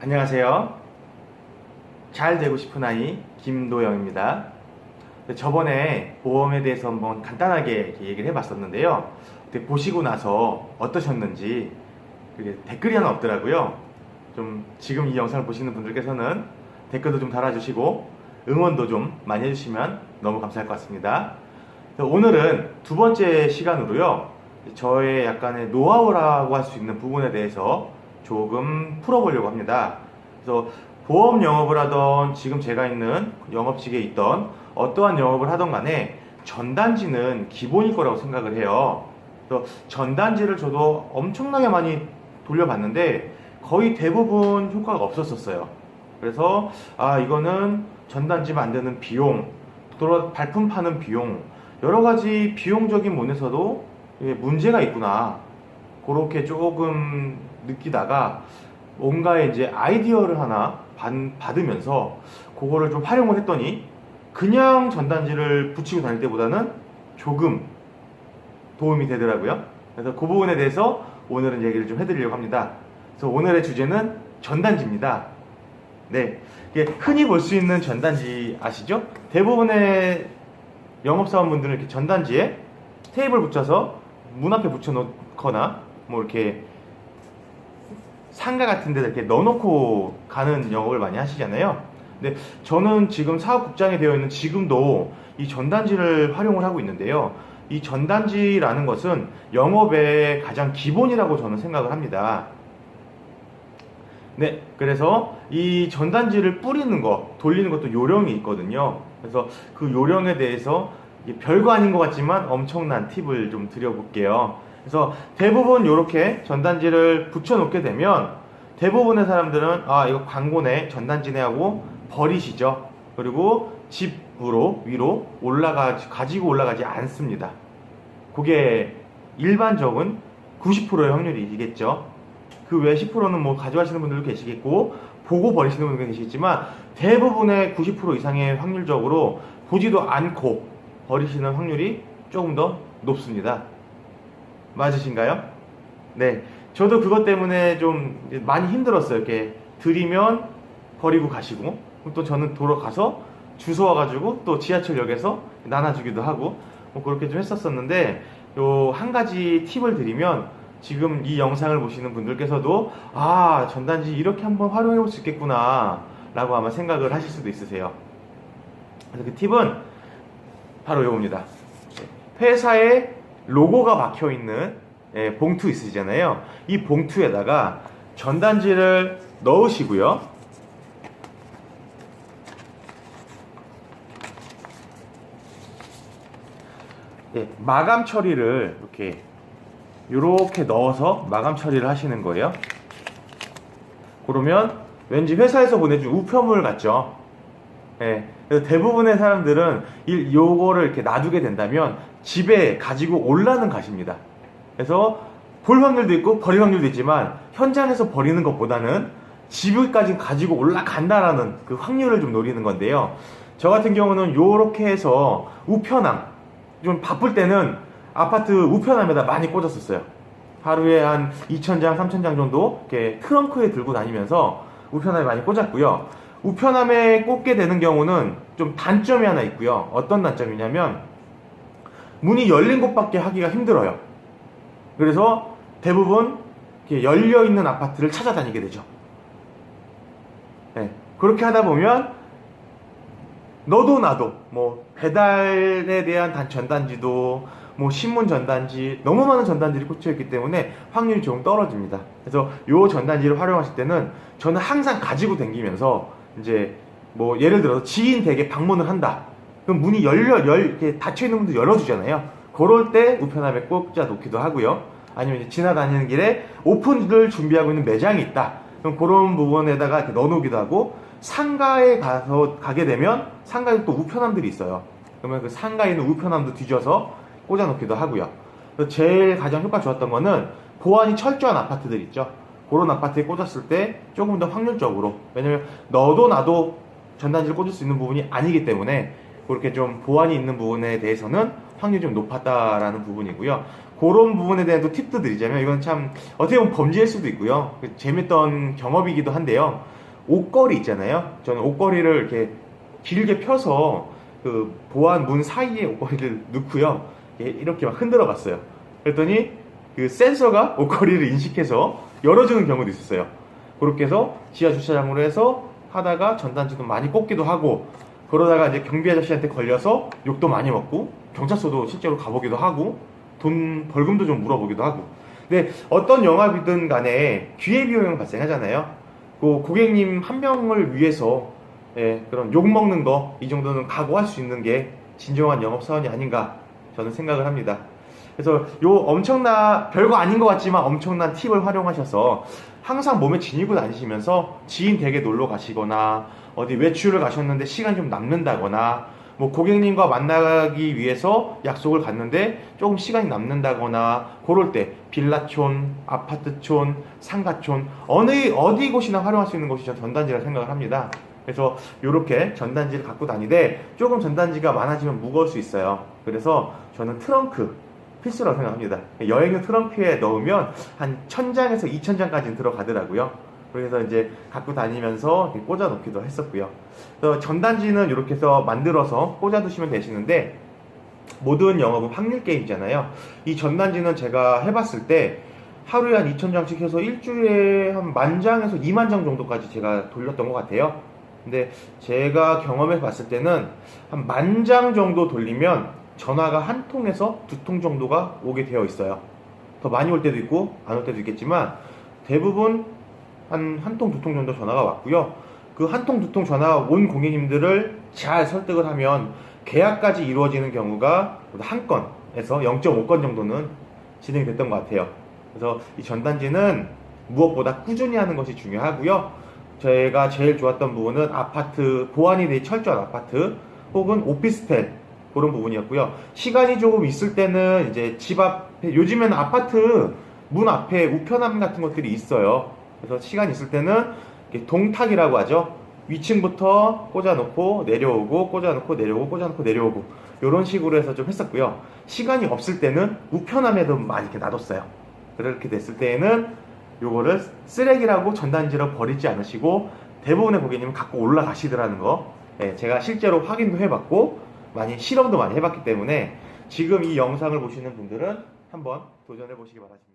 안녕하세요. 잘 되고 싶은 아이 김도영입니다. 저번에 보험에 대해서 한번 간단하게 이렇게 얘기를 해봤었는데요. 보시고 나서 어떠셨는지 댓글이 하나 없더라고요. 좀 지금 이 영상을 보시는 분들께서는 댓글도 좀 달아주시고 응원도 좀 많이 해주시면 너무 감사할 것 같습니다. 오늘은 두 번째 시간으로요, 저의 약간의 노하우라고 할 수 있는 부분에 대해서 조금 풀어보려고 합니다. 그래서 보험 영업을 하던, 지금 제가 있는 영업직에 있던 어떠한 영업을 하던 간에 전단지는 기본일 거라고 생각을 해요. 그래서 전단지를 저도 엄청나게 많이 돌려봤는데 거의 대부분 효과가 없었어요. 그래서 이거는 전단지 만드는 비용, 또 발품 파는 비용, 여러 가지 비용적인 면에서도 문제가 있구나, 그렇게 조금 느끼다가 뭔가의 이제 아이디어를 하나 받으면서 그거를 좀 활용을 했더니 그냥 전단지를 붙이고 다닐 때보다는 조금 도움이 되더라고요. 그래서 그 부분에 대해서 오늘은 얘기를 좀 해드리려고 합니다. 그래서 오늘의 주제는 전단지입니다. 네, 이게 흔히 볼 수 있는 전단지 아시죠? 대부분의 영업사원분들은 이렇게 전단지에 테이블 붙여서 문 앞에 붙여놓거나 뭐 이렇게 상가 같은 데다 이렇게 넣어놓고 가는 영업을 많이 하시잖아요. 근데 저는 지금 사업국장이 되어 있는 지금도 이 전단지를 활용을 하고 있는데요. 이 전단지라는 것은 영업의 가장 기본이라고 저는 생각을 합니다. 네, 그래서 이 전단지를 뿌리는 거, 돌리는 것도 요령이 있거든요. 그래서 그 요령에 대해서 별거 아닌 것 같지만 엄청난 팁을 좀 드려볼게요. 그래서 대부분 이렇게 전단지를 붙여놓게 되면 대부분의 사람들은 이거 광고네, 전단지네 하고 버리시죠. 그리고 집으로 위로 가지고 올라가지 않습니다. 그게 일반적인 90%의 확률이겠죠. 그 외 10%는 뭐 가져가시는 분들도 계시겠고 보고 버리시는 분들도 계시겠지만 대부분의 90% 이상의 확률적으로 보지도 않고 버리시는 확률이 조금 더 높습니다. 맞으신가요? 네, 저도 그것 때문에 좀 많이 힘들었어요. 이렇게 드리면 버리고 가시고, 또 저는 돌아가서 주워 와가지고 또 지하철역에서 나눠주기도 하고 뭐 그렇게 좀 했었었는데, 요 한 가지 팁을 드리면 지금 이 영상을 보시는 분들께서도 전단지 이렇게 한번 활용해 볼 수 있겠구나 라고 아마 생각을 하실 수도 있으세요. 그래서 그 팁은 바로 이겁니다. 회사에 로고가 박혀있는 봉투 있으시잖아요. 이 봉투에다가 전단지를 넣으시고요. 마감 처리를 이렇게 넣어서 마감 처리를 하시는 거예요. 그러면 왠지 회사에서 보내준 우편물 같죠. 그래서 대부분의 사람들은 요거를 이렇게 놔두게 된다면 집에 가지고 올라는 가십니다. 그래서 볼 확률도 있고 버릴 확률도 있지만 현장에서 버리는 것보다는 집까지 가지고 올라간다라는 그 확률을 좀 노리는 건데요. 저 같은 경우는 요렇게 해서 우편함, 좀 바쁠 때는 아파트 우편함에다 많이 꽂았었어요. 하루에 한 2,000장, 3,000장 정도 이렇게 트렁크에 들고 다니면서 우편함에 많이 꽂았고요. 우편함에 꽂게 되는 경우는 좀 단점이 하나 있고요. 어떤 단점이냐면 문이 열린 곳밖에 하기가 힘들어요. 그래서 대부분 열려있는 아파트를 찾아다니게 되죠. 그렇게 하다 보면 너도 나도 뭐 배달에 대한 전단지도 뭐 신문 전단지, 너무 많은 전단지를 꽂혀있기 때문에 확률이 조금 떨어집니다. 그래서 요 전단지를 활용하실 때는 저는 항상 가지고 다니면서 이제 뭐 예를 들어서 지인 댁에 방문을 한다. 그럼 문이 이렇게 닫혀있는 문도 열어주잖아요. 그럴 때 우편함에 꽂아 놓기도 하고요. 아니면 이제 지나다니는 길에 오픈을 준비하고 있는 매장이 있다. 그럼 그런 부분에다가 이렇게 넣어놓기도 하고, 상가에 가게 되면 상가에 또 우편함들이 있어요. 그러면 그 상가에 있는 우편함도 뒤져서 꽂아 놓기도 하고요. 제일 가장 효과 좋았던 거는 보안이 철저한 아파트들 있죠. 그런 아파트에 꽂았을 때 조금 더 확률적으로, 왜냐면 너도 나도 전단지를 꽂을 수 있는 부분이 아니기 때문에 그렇게 좀 보안이 있는 부분에 대해서는 확률이 좀 높았다라는 부분이고요. 그런 부분에 대한 또 팁도 드리자면, 이건 참 어떻게 보면 범죄일 수도 있고요. 재밌던 경험이기도 한데요. 옷걸이 있잖아요. 저는 옷걸이를 이렇게 길게 펴서 그 보안 문 사이에 옷걸이를 넣고요. 이렇게 막 흔들어 봤어요. 그랬더니 그 센서가 옷걸이를 인식해서 열어주는 경우도 있었어요. 그렇게 해서 지하 주차장으로 해서 하다가 전단지도 많이 꽂기도 하고, 그러다가 이제 경비 아저씨한테 걸려서 욕도 많이 먹고, 경찰서도 실제로 가보기도 하고, 돈 벌금도 좀 물어보기도 하고. 근데 어떤 영업이든 간에 기회비용이 발생하잖아요. 그 고객님 한 명을 위해서 그런 욕 먹는 거 이 정도는 각오할 수 있는 게 진정한 영업 사원이 아닌가 저는 생각을 합니다. 그래서 별거 아닌 것 같지만 엄청난 팁을 활용하셔서 항상 몸에 지니고 다니시면서 지인 댁에 놀러 가시거나 어디 외출을 가셨는데 시간이 좀 남는다거나, 뭐 고객님과 만나기 위해서 약속을 갔는데 조금 시간이 남는다거나, 그럴 때 빌라촌, 아파트촌, 상가촌 어디 곳이나 활용할 수 있는 곳이 전 전단지라 생각을 합니다. 그래서 이렇게 전단지를 갖고 다니되 조금 전단지가 많아지면 무거울 수 있어요. 그래서 저는 트렁크 필수라고 생각합니다. 여행용 트렁크에 넣으면 한 1000장에서 2000장까지는 들어가더라고요. 그래서 이제 갖고 다니면서 꽂아 놓기도 했었고요. 그래서 전단지는 이렇게 해서 만들어서 꽂아 두시면 되시는데, 모든 영업은 확률 게임이잖아요. 이 전단지는 제가 해봤을 때 하루에 한 2000장씩 해서 일주일에 한 10,000장에서 20,000장 정도까지 제가 돌렸던 것 같아요. 근데 제가 경험해 봤을 때는 한 10,000장 정도 돌리면 전화가 한 통에서 2통 정도가 오게 되어 있어요. 더 많이 올 때도 있고 안 올 때도 있겠지만 대부분 한 통, 2통 정도 전화가 왔고요. 그 한 통, 2통 전화 온 고객님들을 잘 설득을 하면 계약까지 이루어지는 경우가 한 건에서 0.5건 정도는 진행이 됐던 것 같아요. 그래서 이 전단지는 무엇보다 꾸준히 하는 것이 중요하고요. 제가 제일 좋았던 부분은 아파트, 보안이 되게 철저한 아파트 혹은 오피스텔, 그런 부분이었고요. 시간이 조금 있을 때는 이제 집 앞에, 요즘에는 아파트 문 앞에 우편함 같은 것들이 있어요. 그래서 시간 있을 때는 동탁이라고 하죠. 위층부터 꽂아놓고 내려오고, 꽂아놓고 내려오고, 꽂아놓고 내려오고, 이런 식으로 해서 좀 했었고요. 시간이 없을 때는 우편함에도 많이 이렇게 놔뒀어요. 그렇게 됐을 때에는 요거를 쓰레기라고 전단지로 버리지 않으시고 대부분의 고객님은 갖고 올라가시더라는 거, 제가 실제로 확인도 해봤고 실험도 많이 해봤기 때문에 지금 이 영상을 보시는 분들은 한번 도전해 보시기 바랍니다.